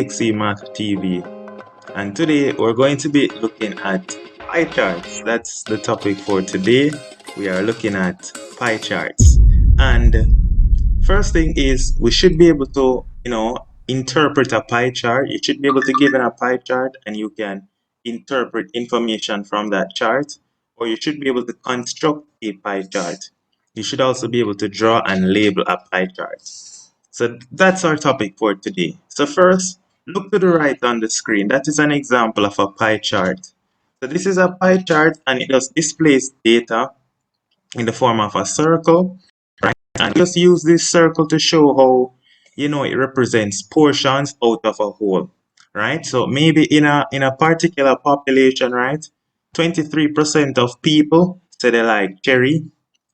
CXC Math TV, and today we're going to be looking at pie charts. That's the topic for today. We are looking at pie charts, and first thing is we should be able to, interpret a pie chart. You should be able to give in a pie chart, and you can interpret information from that chart, or you should be able to construct a pie chart. You should also be able to draw and label a pie chart. So that's our topic for today. So first, look to the right on the screen. That is an example of a pie chart. So this is a pie chart and it just displays data in the form of a circle, right? And just use this circle to show how, it represents portions out of a whole, right? So maybe in a particular population, right? 23% of people say they like cherry,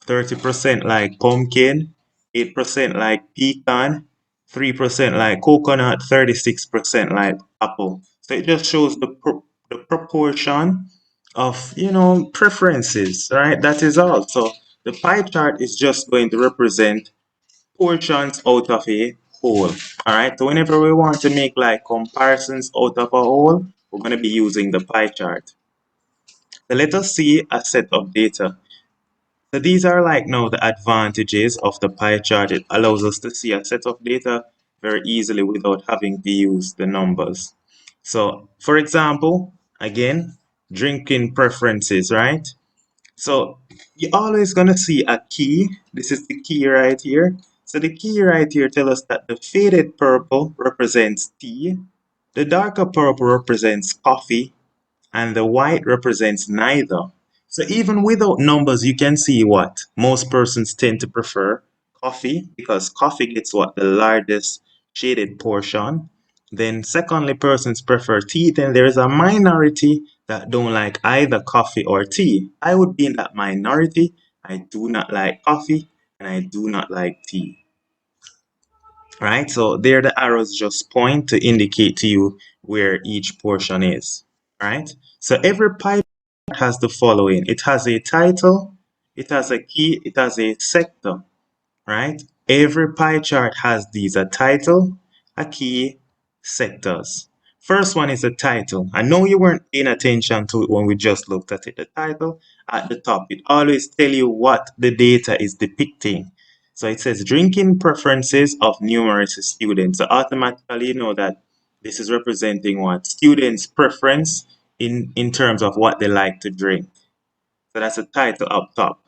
30% like pumpkin, 8% like pecan, 3% like coconut, 36% like apple. So it just shows the proportion of, preferences, right? That is all. So the pie chart is just going to represent portions out of a whole. All right. So whenever we want to make like comparisons out of a whole, we're going to be using the pie chart. So let us see a set of data. So these are like now the advantages of the pie chart. It allows us to see a set of data very easily without having to use the numbers. So for example, again, drinking preferences, right? So you're always going to see a key. This is the key right here. So the key right here tells us that the faded purple represents tea, the darker purple represents coffee, and the white represents neither. So even without numbers, you can see what most persons tend to prefer coffee because coffee gets what the largest shaded portion. Then secondly, persons prefer tea. Then there's a minority that don't like either coffee or tea. I would be in that minority. I do not like coffee and I do not like tea. Right? So there the arrows just point to indicate to you where each portion is. Right? So every pie chart has the following. It has a title, it has a key, it has a sector. Right? Every pie chart has these: a title, a key, sectors. First one is a title. I know you weren't paying attention to it when we just looked at it. The title at the top, it always tell you what the data is depicting. So it says drinking preferences of numerous students. So automatically you know that this is representing what students' preference in terms of what they like to drink. So that's a title up top.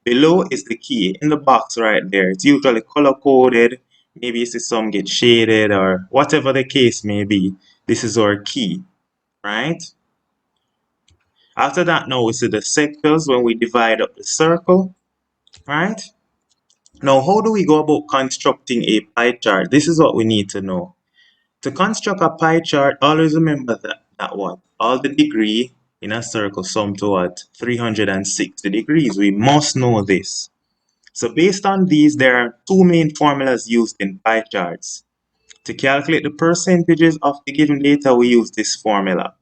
Below is the key in the box right there. It's usually color coded. Maybe you see some get shaded or whatever the case may be. This is our key, right? After that, now we see the sectors when we divide up the circle, right? Now, how do we go about constructing a pie chart? This is what we need to know. To construct a pie chart, always remember that what? All the degree in a circle sum to what? 360 degrees. We must know this. So based on these, there are two main formulas used in pie charts. To calculate the percentages of the given data, we use this formula.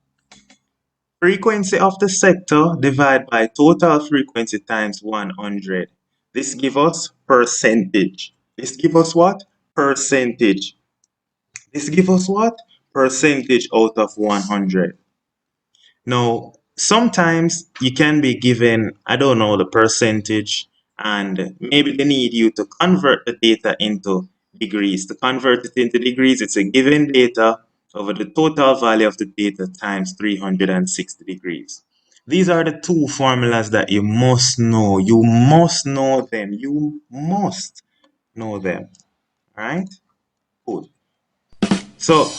Frequency of the sector divided by total frequency times 100. This gives us percentage. This gives us what? Percentage. This gives us what? Percentage out of 100. Now, sometimes you can be given, I don't know, the percentage, and maybe they need you to convert the data into degrees. To convert it into degrees, it's a given data over the total value of the data times 360 degrees. These are the two formulas that you must know. You must know them. You must know them. All right? Cool. So,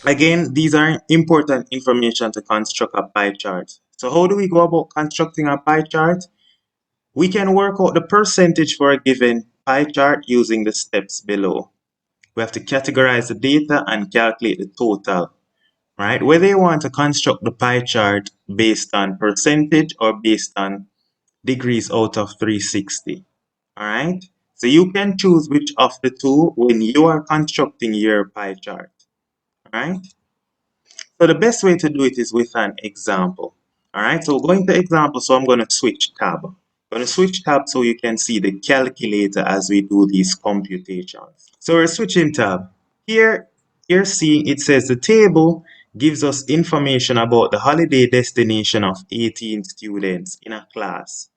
again, these are important information to construct a pie chart. So how do we go about constructing a pie chart? We can work out the percentage for a given pie chart using the steps below. We have to categorize the data and calculate the total, right? Whether you want to construct the pie chart based on percentage or based on degrees out of 360, all right? So you can choose which of the two when you are constructing your pie chart, all right? So the best way to do it is with an example. All right, so going to example, so I'm going to switch tab. I'm going to switch tab so you can see the calculator as we do these computations. So we're switching tab. Here, Here, seeing it says the table gives us information about the holiday destination of 18 students in a class.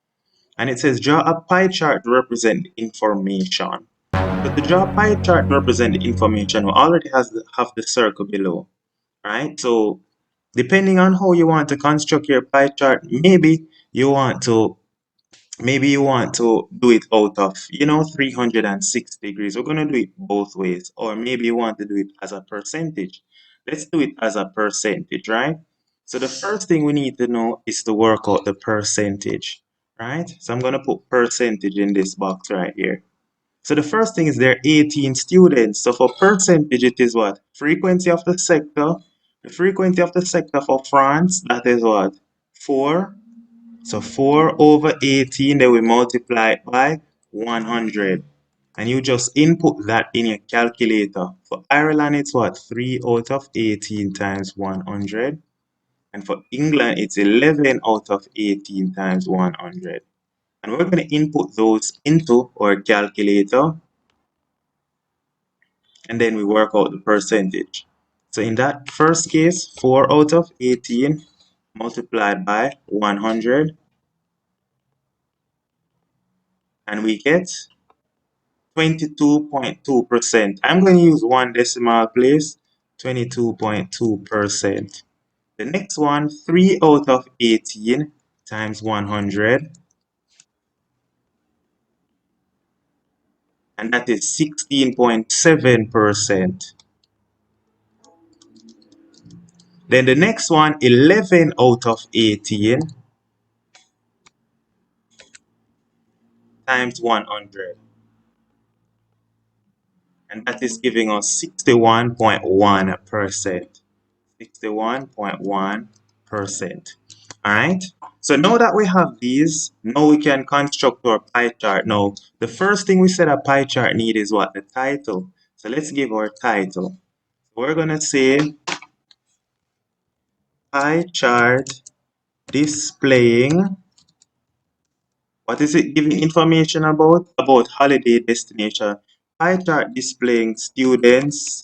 And it says draw a pie chart to represent information. So to draw a pie chart to represent the information, we already have the circle below, right? So depending on how you want to construct your pie chart, you want to maybe you want to do it out of 360 degrees. We're going to do it both ways, or maybe you want to do it as a percentage. Let's do it as a percentage, right? So the first thing we need to know is to work out the percentage, right? So I'm going to put percentage in this box right here. So the first thing is there are 18 students. So for percentage, it is what? Frequency of the sector. The frequency of the sector for France, that is what? 4. So 4 over 18, then we multiply it by 100. And you just input that in your calculator. For Ireland, it's what? 3 out of 18 times 100. And for England, it's 11 out of 18 times 100. And we're going to input those into our calculator. And then we work out the percentage. So in that first case, 4 out of 18 multiplied by 100. And we get 22.2%. I'm going to use one decimal place, 22.2%. The next one, 3 out of 18 times 100. And that is 16.7%. Then the next one, 11 out of 18 times 100. And that is giving us 61.1%. 61.1%. Alright, so now that we have these, now we can construct our pie chart. Now, the first thing we said a pie chart need is what? The title. So let's give our title. We're going to say pie chart displaying, what is it giving information about? About holiday destination. Pie chart displaying students'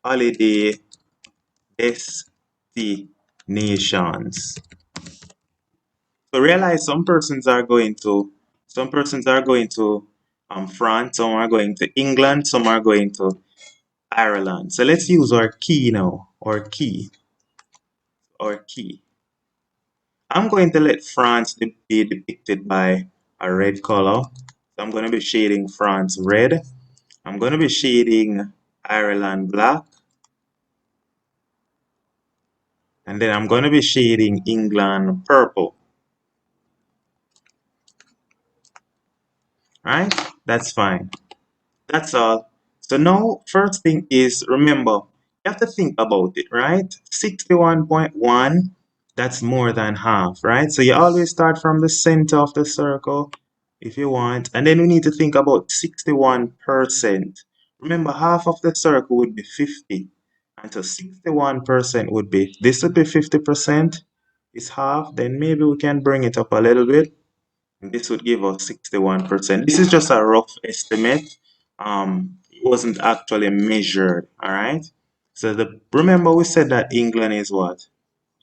holiday destinations. So realize some persons are going to France, some are going to England, some are going to Ireland. So let's use our key now, or key. I'm going to let France be depicted by a red color. So I'm going to be shading France red. I'm going to be shading Ireland black. And then I'm going to be shading England purple. Right? That's fine. That's all. So now, first thing is, remember, you have to think about it, right? 61.1, that's more than half, right? So you always start from the center of the circle if you want. And then we need to think about 61%. Remember, half of the circle would be 50. And so 61% would be, this would be 50% is half. Then maybe we can bring it up a little bit. This would give us 61%. This is just a rough estimate. It wasn't actually measured, all right? So remember we said that England is what?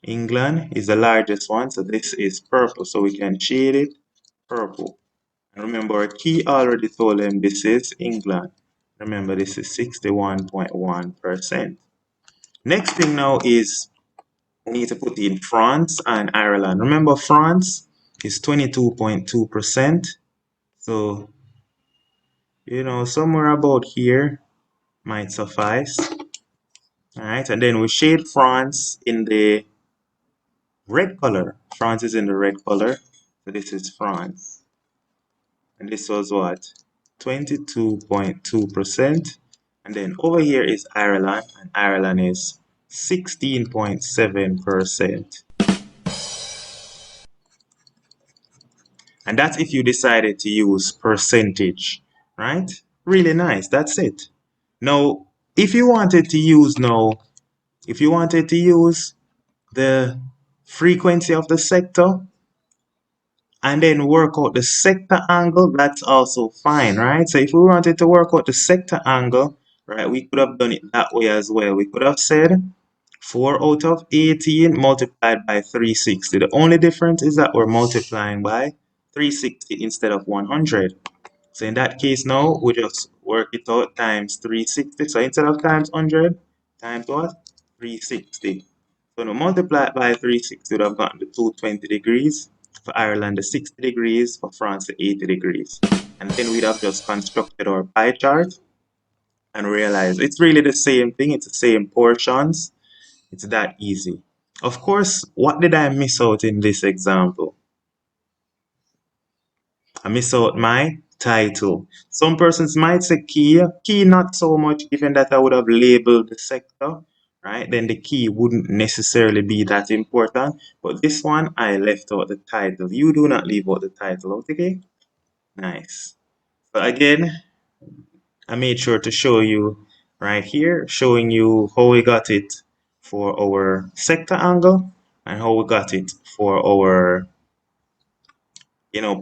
England is the largest one, so this is purple, so we can shade it purple. And remember our key already told them this is England. Remember this is 61.1%. Next thing now is we need to put in France and Ireland. Remember France is 22.2%. So, somewhere about here might suffice. Alright, and then we shade France in the red color. France is in the red color. So this is France. And this was what? 22.2%. And then over here is Ireland, and Ireland is 16.7%. And that's if you decided to use percentage, right? Really nice. That's it. Now, if you wanted to use the frequency of the sector and then work out the sector angle, that's also fine, right? So if we wanted to work out the sector angle, right? We could have done it that way as well. We could have said 4 out of 18 multiplied by 360. The only difference is that we're multiplying by 360 instead of 100. So in that case now, we just work it out times 360. So instead of times 100, times what? 360. So now multiply it by 360, would have gotten the 220 degrees. For Ireland, the 60 degrees. For France, the 80 degrees. And then we'd have just constructed our pie chart and realized it's really the same thing. It's the same portions. It's that easy. Of course, what did I miss out in this example? I miss out my title. Some persons might say key not so much, given that I would have labeled the sector, right? Then the key wouldn't necessarily be that important. But this one, I left out the title. You do not leave out the title, okay? Nice. But again, I made sure to show you right here, showing you how we got it for our sector angle and how we got it for our,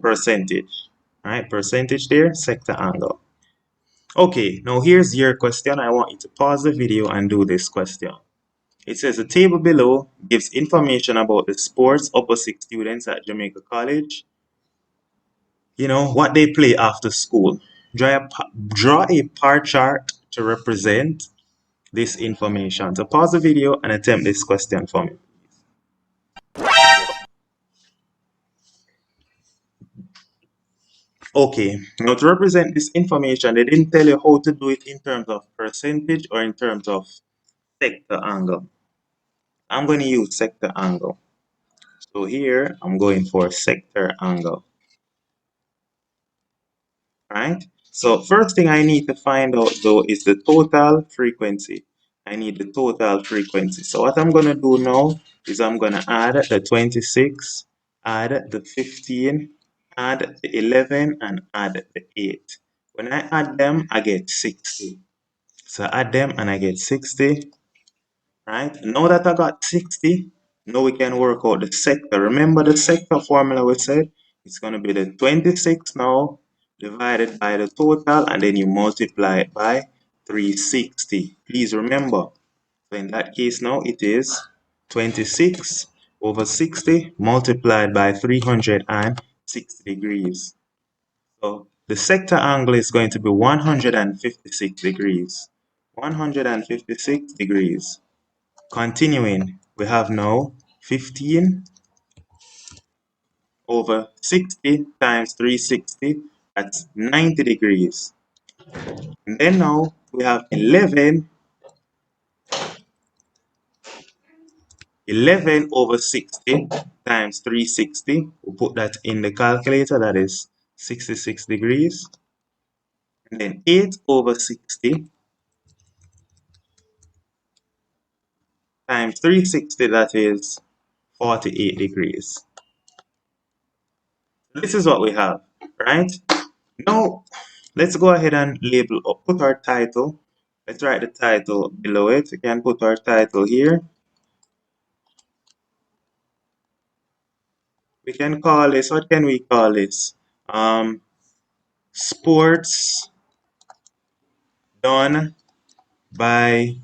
percentage, right? Percentage there, sector angle. Okay, now here's your question. I want you to pause the video and do this question. It says the table below gives information about the sports opposite students at Jamaica College. What they play after school. Draw a bar chart to represent this information. So pause the video and attempt this question for me. Okay, now to represent this information, they didn't tell you how to do it in terms of percentage or in terms of sector angle. I'm going to use sector angle. So here I'm going for sector angle, right? So first thing I need to find out though is the total frequency. I need the total frequency. So what I'm going to do now is I'm going to add the 26, add the 15, add the 11, and add the 8. When I add them, I get 60. So I add them and I get 60. Right? Now that I got 60, now we can work out the sector. Remember the sector formula we said? It's going to be the 26 now divided by the total, and then you multiply it by 360. Please remember. So in that case now it is 26 over 60 multiplied by 360 degrees. So the sector angle is going to be 156 degrees. 156 degrees. Continuing, we have now 15 over 60 times 360, that's 90 degrees. And then now we have 11 over 60 times 360. We'll put that in the calculator, that is 66 degrees. And then 8 over 60 times 360, that is 48 degrees. This is what we have, right? Now, let's go ahead and label or put our title. Let's write the title below it. We can put our title here. We can call this, what can we call this? Sports done by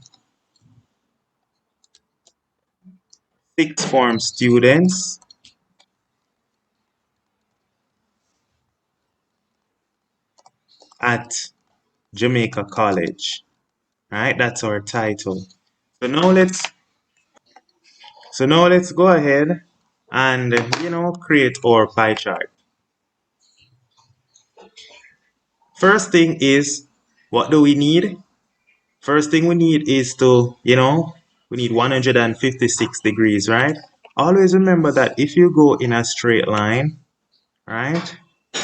sixth form students at Jamaica College. Right, that's our title. So now let's go ahead and create our pie chart. First thing is, what do we need? First thing we need is to, we need 156 degrees, right? Always remember that if you go in a straight line, right,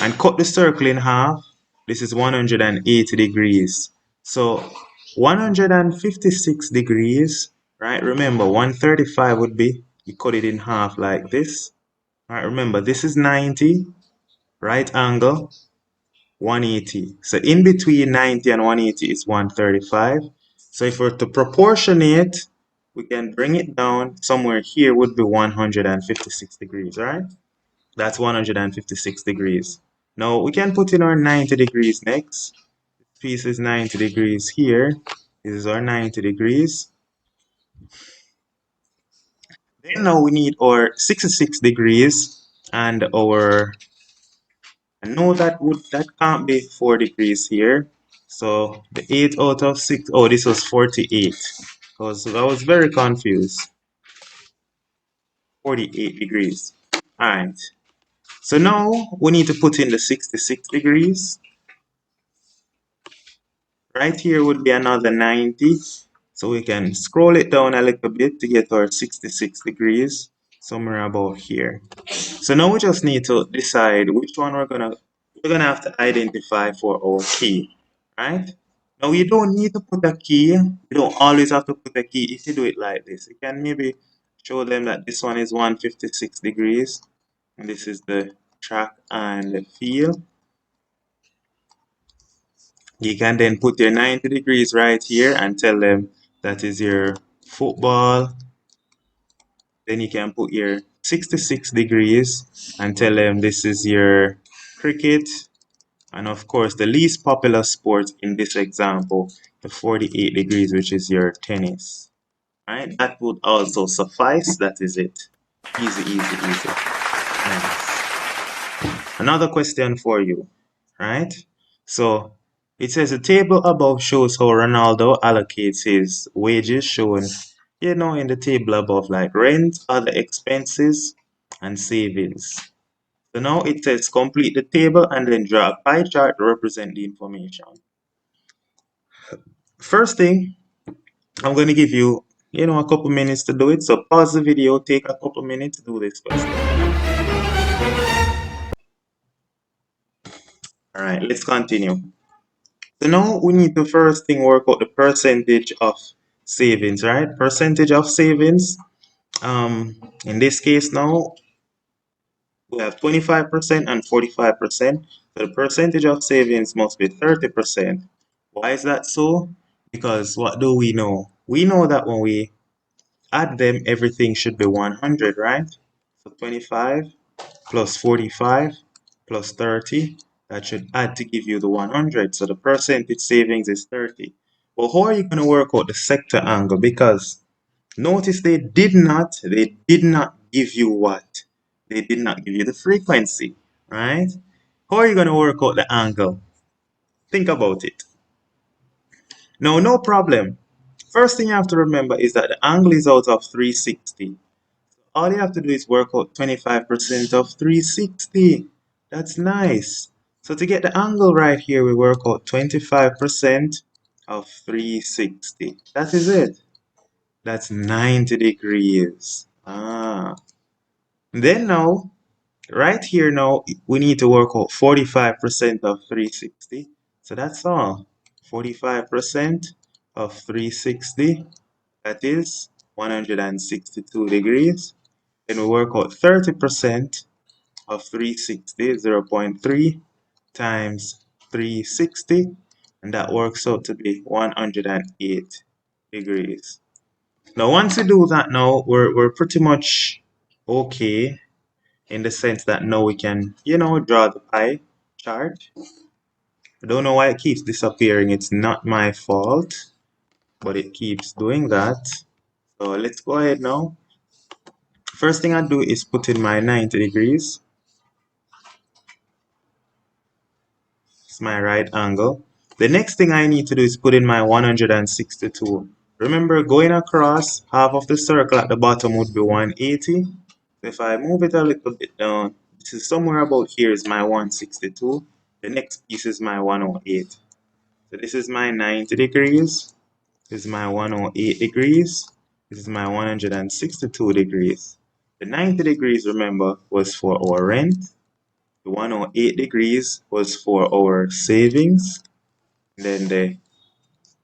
and cut the circle in half, this is 180 degrees. So 156 degrees, right? Remember, 135 would be, you cut it in half like this. Right, remember, this is 90, right angle, 180. So in between 90 and 180 is 135. So if we're to proportionate, we can bring it down. Somewhere here would be 156 degrees, right? That's 156 degrees. Now we can put in our 90 degrees next. piece is 90 degrees here. This is our 90 degrees. Then now we need our 66 degrees and our, I know that can't be 4 degrees here. So the 8 out of 6, oh, this was 48. Because I was very confused. 48 degrees. Alright. So now we need to put in the 66 degrees. Right here would be another 90. So we can scroll it down a little bit to get our 66 degrees, somewhere about here. So now we just need to decide which one we're gonna have to identify for our key, right? Now you don't need to put a key. You don't always have to put a key if you do it like this. You can maybe show them that this one is 156 degrees and this is the track and the field. You can then put your 90 degrees right here and tell them that is your football. Then you can put your 66 degrees and tell them this is your cricket. And of course, the least popular sport in this example, the 48 degrees, which is your tennis. Right? That would also suffice. That is it. Easy, easy, easy. Nice. Another question for you, right? So it says the table above shows how Ronaldo allocates his wages, shown, in the table above, like rent, other expenses, and savings. So now it says complete the table and then draw a pie chart to represent the information. First thing, I'm going to give you, a couple minutes to do it. So pause the video, take a couple minutes to do this question. All right, let's continue. So now we need to first thing work out the percentage of savings, right? Percentage of savings. In this case now, we have 25% and 45%. So the percentage of savings must be 30%. Why is that so? Because what do we know? We know that when we add them, everything should be 100, right? So 25 plus 45 plus 30, that should add to give you the 100. So the percentage savings is 30. Well, how are you going to work out the sector angle? Because notice they did not give you what? They did not give you the frequency, right? How are you going to work out the angle? Think about it. No, no problem. First thing you have to remember is that the angle is out of 360. All you have to do is work out 25% of 360. That's nice. So to get the angle right here, we work out 25% of 360. That is it. That's 90 degrees. Then now, right here now, we need to work out 45% of 360. So that's all. 45% of 360, that is 162 degrees. Then we work out 30% of 360, 0.3 times 360, and that works out to be 108 degrees. Now once you do that, now we're pretty much okay in the sense that now we can, draw the pie chart. I don't know why it keeps disappearing. It's not my fault, but it keeps doing that. So let's go ahead now. First thing I do is put in my 90 degrees. It's my right angle. The next thing I need to do is put in my 162. Remember, going across, half of the circle at the bottom would be 180. So if I move it a little bit down, this is somewhere about here is my 162. The next piece is my 108. So this is my 90 degrees. This is my 108 degrees. This is my 162 degrees. The 90 degrees, remember, was for our rent. The 108 degrees was for our savings. Then the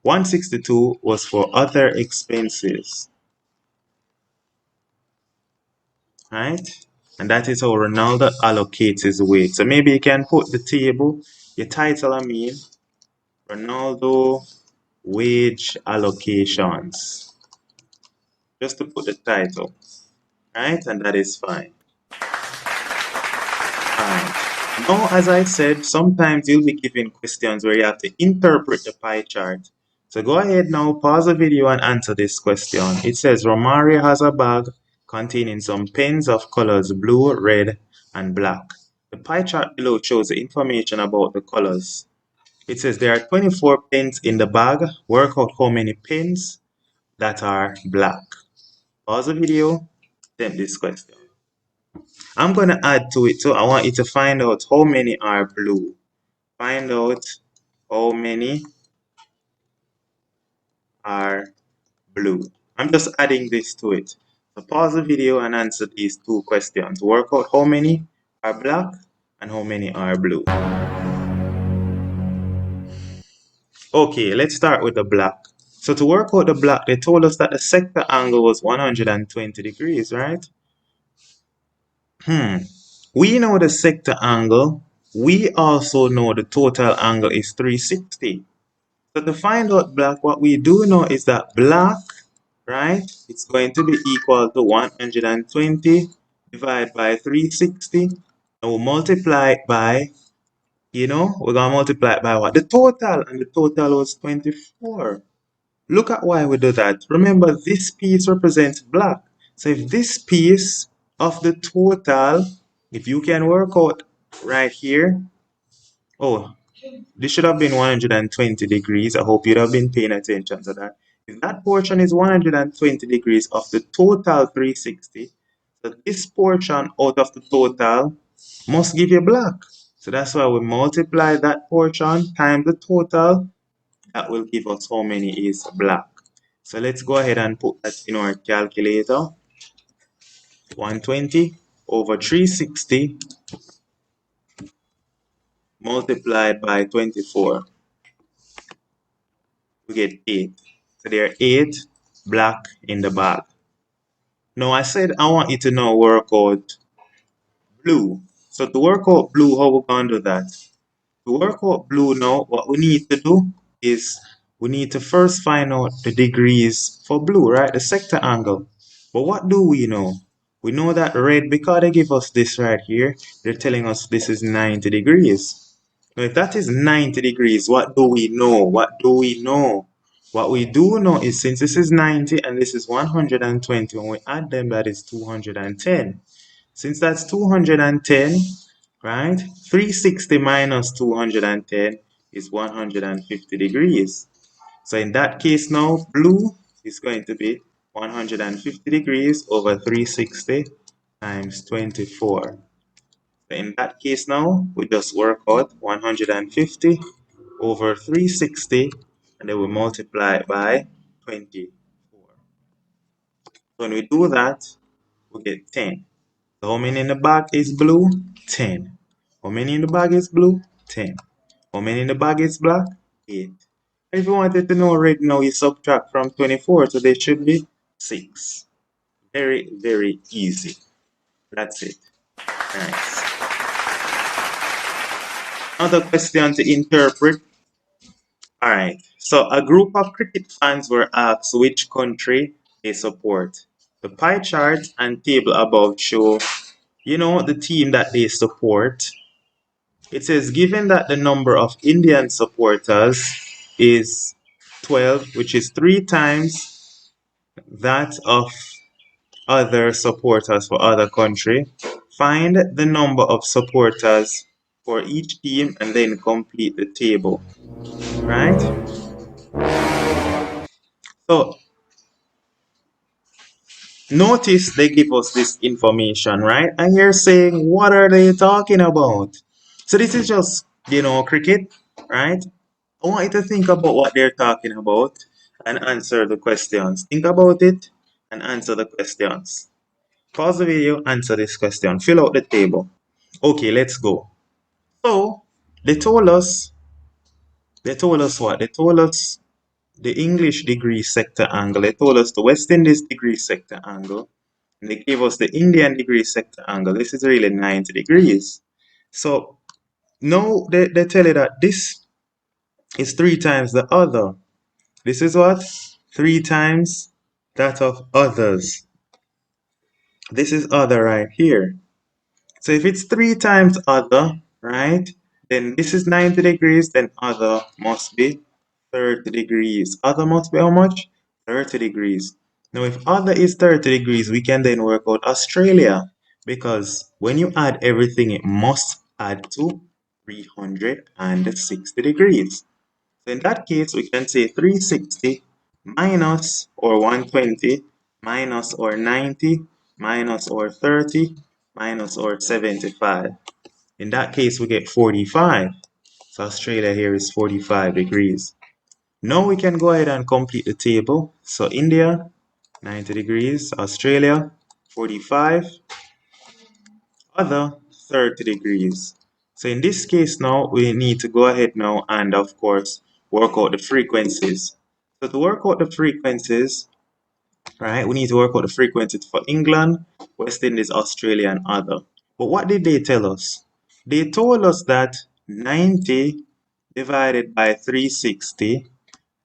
162 was for other expenses. Right? And that is how Ronaldo allocates his weight. So maybe you can put the table, your title, Ronaldo wage allocations. Just to put the title. Right? And that is fine. Alright. Now, as I said, sometimes you'll be given questions where you have to interpret the pie chart. So go ahead now, pause the video and answer this question. It says Romaria has a bag containing some pens of colors blue, red, and black. The pie chart below shows the information about the colors. It says there are 24 pens in the bag. Work out how many pens that are black. Pause the video, attempt this question. I'm going to add to it, so I want you to find out how many are blue. Find out how many are blue. I'm just adding this to it. So pause the video and answer these two questions. Work out how many are black and how many are blue. Okay, let's start with the black. So to work out the black, they told us that the sector angle was 120 degrees, right? We know the sector angle. We also know the total angle is 360. So to find out black, what we do know is that black, right, it's going to be equal to 120 divided by 360. And we'll multiply it by, we're going to multiply it by what? The total. And the total was 24. Look at why we do that. Remember, this piece represents black. So if this piece of the total, if you can work out right here, oh, this should have been 120 degrees. I hope you'd have been paying attention to that. If that portion is 120 degrees of the total 360, so this portion out of the total must give you black. So that's why we multiply that portion times the total. That will give us how many is black. So let's go ahead and put that in our calculator. 120 over 360 multiplied by 24. We get 8. So there are 8 black in the bag. Now I said I want you to now work out blue. So to work out blue, how we going to do that? To work out blue now, what we need to do is we need to first find out the degrees for blue, right? The sector angle. But what do we know? We know that red, because they give us this right here, they're telling us this is 90 degrees. Now, if that is 90 degrees, what do we know? What do we know? What we do know is since this is 90 and this is 120, when we add them, that is 210. Since that's 210, right? 360 minus 210 is 150 degrees. So in that case now, blue is going to be 150 degrees over 360 times 24. So in that case now, we just work out 150 over 360 and then we multiply it by 24. When we do that, we get 10. So how many in the bag is blue? 10. How many in the bag is blue? 10. How many in the bag is black? 8. If you wanted to know red now, you subtract from 24, so there should be 6. Very, very easy. That's it. Nice. Another question to interpret. Alright, so a group of cricket fans were asked which country they support. The pie chart and table above show, the team that they support. It says, given that the number of Indian supporters is 12, which is 3 times that of other supporters for other country, find the number of supporters for each team and then complete the table, right? So notice they give us this information, right? And you're saying, what are they talking about? So this is just, cricket, right? I want you to think about what they're talking about and answer the questions. Think about it and answer the questions. Pause the video, answer this question. Fill out the table. Okay, let's go. So, they told us what? They told us the English degree sector angle. They told us the West Indies degree sector angle. And they gave us the Indian degree sector angle. This is really 90 degrees. So, now they tell you that this is 3 times the other. This is what? 3 times that of others. This is other right here. So if it's 3 times other, right? Then this is 90 degrees, then other must be 30 degrees. Other must be how much? 30 degrees. Now, if other is 30 degrees, we can then work out Australia because when you add everything, it must add to 360 degrees. So in that case, we can say 360 minus or 120 minus or 90 minus or 30 minus or 75. In that case, we get 45. So Australia here is 45 degrees. Now we can go ahead and complete the table. So India, 90 degrees. Australia, 45. Other, 30 degrees. So in this case now, we need to go ahead now and of course, work out the frequencies. So to work out the frequencies, right, we need to work out the frequencies for England, West Indies, Australia, and other. But what did they tell us? They told us that 90 divided by 360,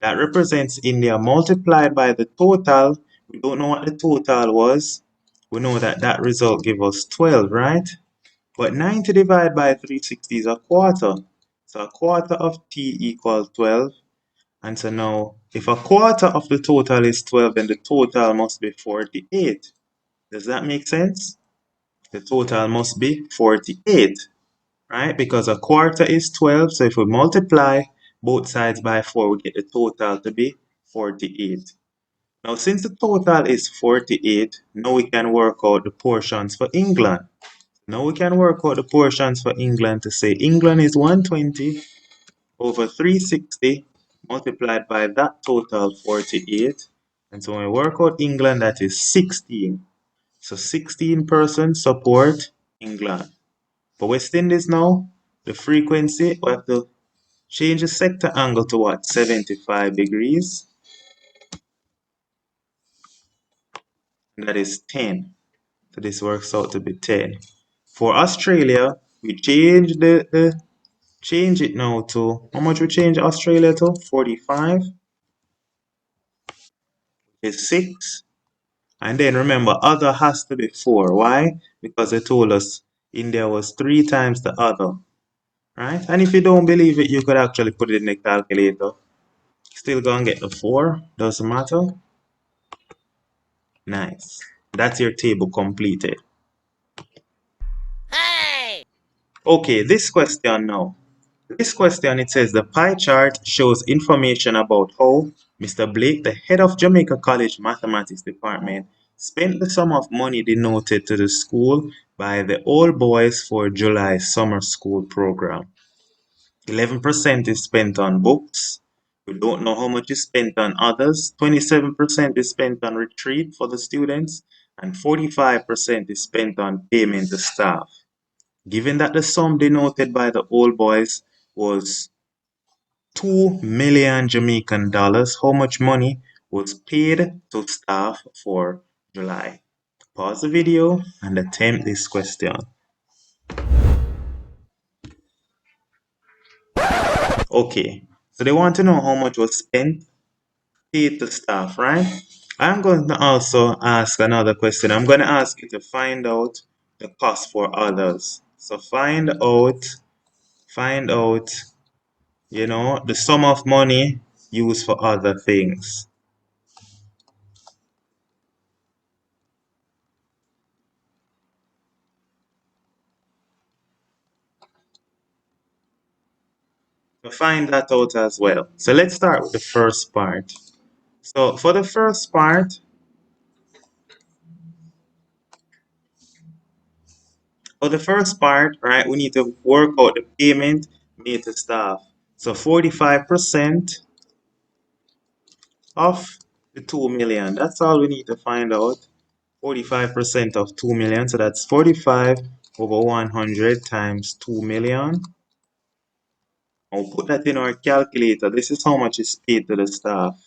that represents India multiplied by the total. We don't know what the total was. We know that that result gave us 12, right? But 90 divided by 360 is a quarter. So a quarter of t equals 12. And so now, if a quarter of the total is 12, then the total must be 48. Does that make sense? The total must be 48, right? Because a quarter is 12, so if we multiply both sides by 4, we get the total to be 48. Now, since the total is 48, now we can work out the portions for England. Now we can work out the portions for England to say England is 120 over 360 multiplied by that total 48. And so when we work out England, that is 16. So 16 persons support England. For West Indies now, the frequency, we have to change the sector angle to what? 75 degrees. And that is 10. So this works out to be 10. For Australia, we change it now to, how much we change Australia to? 45 is 6. And then remember, other has to be 4. Why? Because they told us India was 3 times the other. Right? And if you don't believe it, you could actually put it in the calculator. Still gonna get the 4. Doesn't matter. Nice. That's your table completed. Hey! Okay, this question now. This question, it says the pie chart shows information about how Mr. Blake, the head of Jamaica College Mathematics Department, spent the sum of money denoted to the school by the All Boys for July Summer School Program. 11% is spent on books. We don't know how much is spent on others. 27% is spent on retreat for the students, and 45% is spent on payment to staff. Given that the sum denoted by the Old Boys was 2 million Jamaican dollars, how much money was paid to staff for July? Pause the video and attempt this question. Okay, so they want to know how much was spent, paid to staff, right? I'm going to also ask another question. I'm going to ask you to find out the cost for others. So find out, the sum of money used for other things. So find that out as well. So let's start with the first part. So for the first part, right, we need to work out the payment made to staff. So 45% of the 2 million. That's all we need to find out. 45% of 2 million. So that's 45 over 100 times 2 million. I'll put that in our calculator. This is how much is paid to the staff.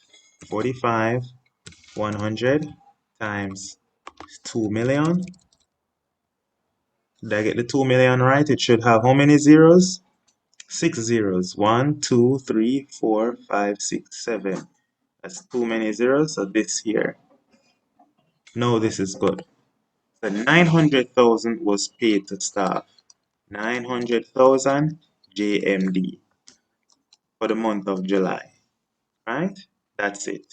45, 100 times 2 million. Did I get the 2 million right? It should have how many zeros? 6 zeros. 1, 2, 3, 4, 5, 6, 7. That's too many zeros. So this here. No, this is good. So 900,000 was paid to staff. 900,000 JMD for the month of July, right? That's it.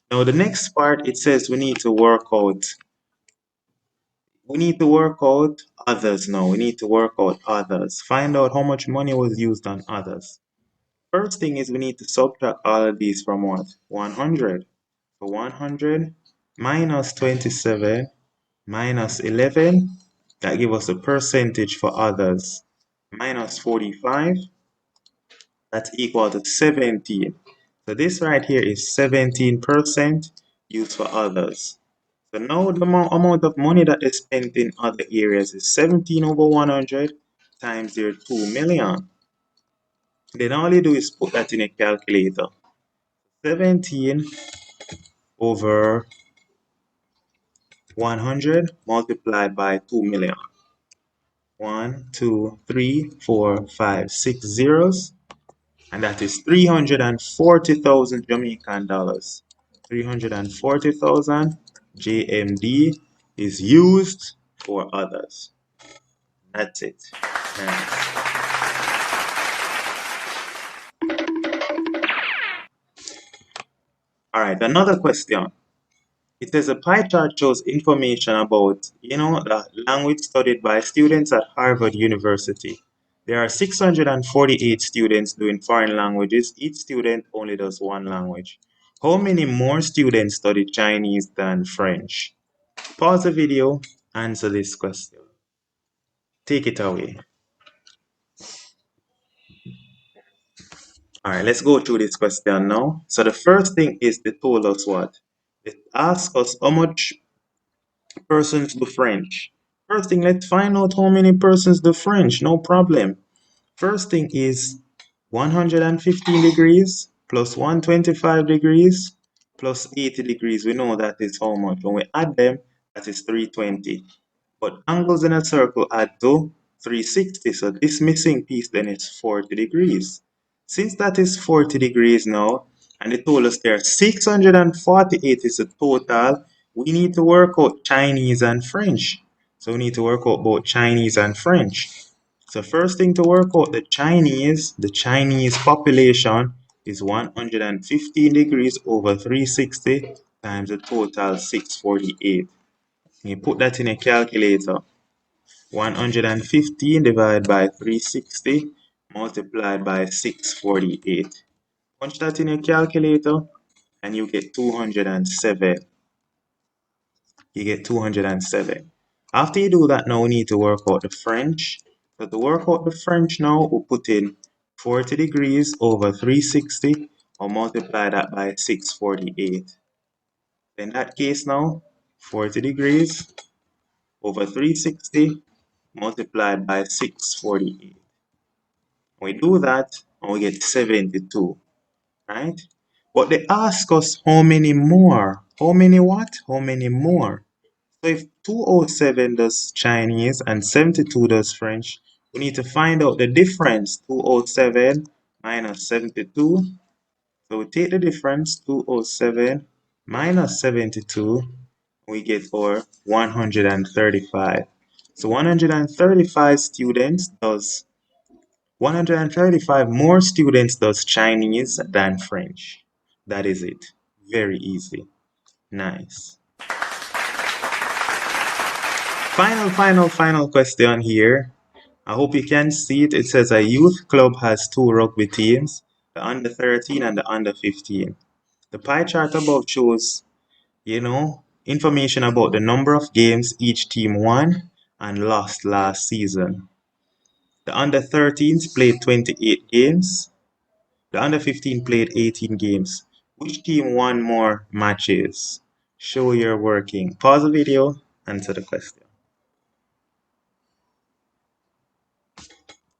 Now the next part, it says we need to work out others now. We need to work out others. Find out how much money was used on others. First thing is we need to subtract all of these from what? 100. So 100 minus 27 minus 11, that gives us a percentage for others. Minus 45, that's equal to 17. So this right here is 17% used for others. So now the amount of money that is spent in other areas is 17 over 100 times their 2 million. Then all you do is put that in a calculator. 17 over 100 multiplied by 2 million. 1, 2, 3, 4, 5, 6 zeros. And that is 340,000 Jamaican dollars. 340,000 JMD is used for others. That's it. Nice. All right, another question. It says a pie chart shows information about, the language studied by students at Harvard University. There are 648 students doing foreign languages. Each student only does one language. How many more students study Chinese than French? Pause the video, answer this question. Take it away. All right, let's go through this question now. So the first thing is they told us what? It asks us how much persons do French. First thing, let's find out how many persons do French. No problem. First thing is 115 degrees plus 125 degrees plus 80 degrees. We know that is how much. When we add them, that is 320. But angles in a circle add to 360. So this missing piece then is 40 degrees. Since that is 40 degrees now, and they told us there are 648 is the total, we need to work out Chinese and French. So we need to work out both Chinese and French. So first thing to work out the Chinese population is 115 degrees over 360 times the total 648. You put that in a calculator. 115 divided by 360 multiplied by 648. Punch that in a calculator and you get 207. You get 207. After you do that, now we need to work out the French. So to work out the French now, we'll put in 40 degrees over 360 or multiply that by 648. In that case now, 40 degrees over 360 multiplied by 648. We do that and we get 72, right? But they ask us how many more. How many what? How many more? So if 207 does Chinese and 72 does French, we need to find out the difference. 207 minus 72. So we take the difference, 207 minus 72, we get our 135. So 135 more students does Chinese than French. That is it. Very easy. Nice. Final question here. I hope you can see it. It says a youth club has two rugby teams, the under 13 and the under 15. The pie chart above shows, information about the number of games each team won and lost last season. The under 13s played 28 games. The under 15 played 18 games. Which team won more matches? Show your working. Pause the video, answer the question.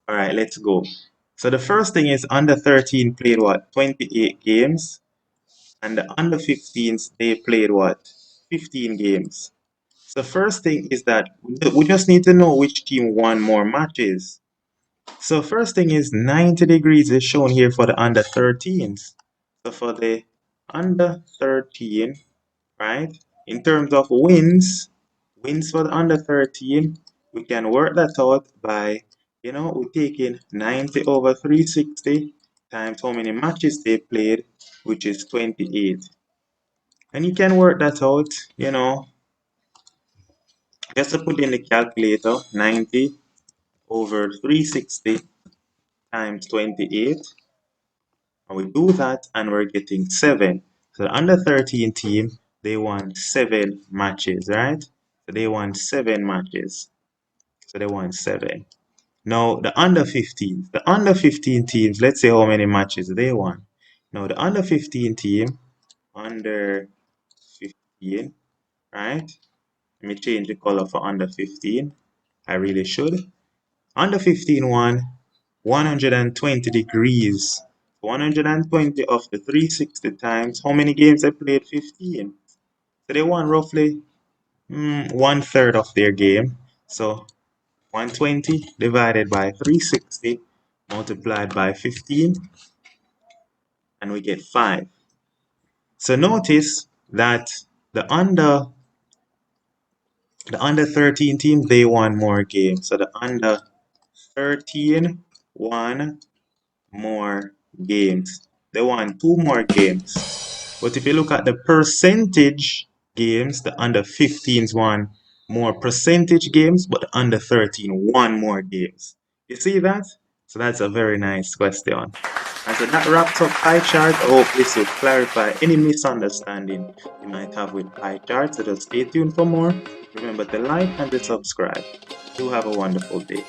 All right, let's go. So the first thing is under 13 played what? 28 games. And the under 15s, they played what? 15 games. So first thing is that we just need to know which team won more matches. So first thing is 90 degrees is shown here for the under 13s. So for the under 13, right? In terms of wins for the under 13, we can work that out by, we're taking 90 over 360 times how many matches they played, which is 28. And you can work that out, just to put in the calculator, 90 over 360 times 28. And we do that and we're getting 7. So the under 13 team, they won 7 matches, right? So they won 7 matches. So they won 7. Now the under 15 teams, let's say how many matches they won. Now the under 15 team, under 15, right? Let me change the color for under 15. I really should. Under 15 won 120 degrees. 120 of the 360 times. How many games they played? 15. So they won roughly 1/3 of their game. So 120 divided by 360 multiplied by 15, and we get 5. So notice that the under 13 team, they won more games. So the under 13 won more games. They won 2 more games. But if you look at the percentage games, the under 15s won more percentage games, but the under 13 won more games. You see that? So that's a very nice question. And so that wraps up pie chart. I hope this will clarify any misunderstanding you might have with pie charts. So just stay tuned for more. Remember to like and to subscribe. Do have a wonderful day.